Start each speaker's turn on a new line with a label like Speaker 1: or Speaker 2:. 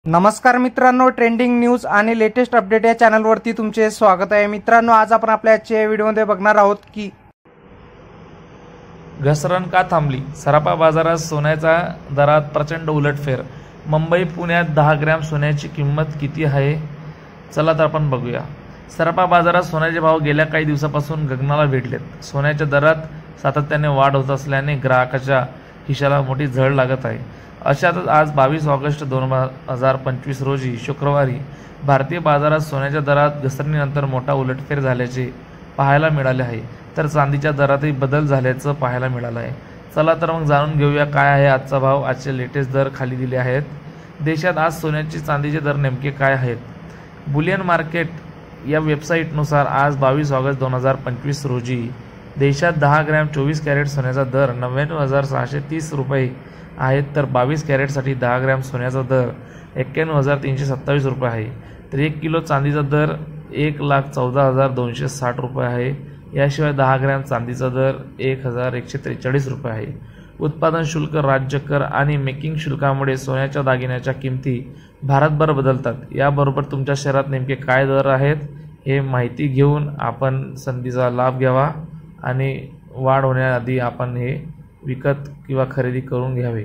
Speaker 1: नमस्कार मित्रांनो, trending news आणि लेटेस्ट अपडेट या चॅनलवरती तुमचे स्वागत आहे। मित्रांनो, आज आपण आपल्या आजच्या व्हिडिओमध्ये बघणार आहोत की
Speaker 2: घसरण का थांबली? सराफा बाजारात सोन्याच्या दरात प्रचंड उलटफेर। मुंबई पुण्यात 10 ग्रॅम सोन्याची किंमत किती आहे? चला तर आपण बघूया। सराफा बाजारात सोन्याचे भाव गेल्या काही दिवसापासून गगनाला भिडलेत। सोन्याच्या दरात सातत्याने वाढ होत असल्याने ग्राहकाच्या खिशाला मोठी झळ लागत आहे। अशातच आज 22 ऑगस्ट 2025 रोजी शुक्रवारी भारतीय बाजारात सोन्याच्या दरात घसरणीनंतर मोठा उलटफेर झाल्याचे पाहायला मिळाले आहे, तर चांदीच्या दरातही बदल झाल्याचं पाहायला मिळालं आहे। चला तर मग जाणून घेऊया काय आहे आजचा भाव। आजचे लेटेस्ट दर खाली दिले आहेत। देशात आज सोन्याचे चांदीचे दर नेमके काय आहेत? बुलियन मार्केट या वेबसाईटनुसार आज 22 ऑगस्ट 2025 रोजी देशात 10 ग्रॅम 24 कॅरेट सोन्याचा दर 99,630 रुपये आहेत, तर 22 कॅरेटसाठी 10 ग्रॅम सोन्याचा दर 91,327 रुपये आहे। तर 1 किलो चांदीचा दर 1,14,260 रुपये आहे। याशिवाय 10 ग्रॅम चांदीचा दर 1,143 रुपये आहे। उत्पादन शुल्क, राज्य कर आणि मेकिंग शुल्कामुळे सोन्याच्या दागिन्याच्या किमती भारतभर बदलतात। याबरोबर तुमच्या शहरात नेमके काय दर आहेत हे माहिती घेऊन आपण संधीचा लाभ घ्यावा आणि वाढ होण्याआधी आपण हे विकत किंवा खरेदी करून घ्यावे।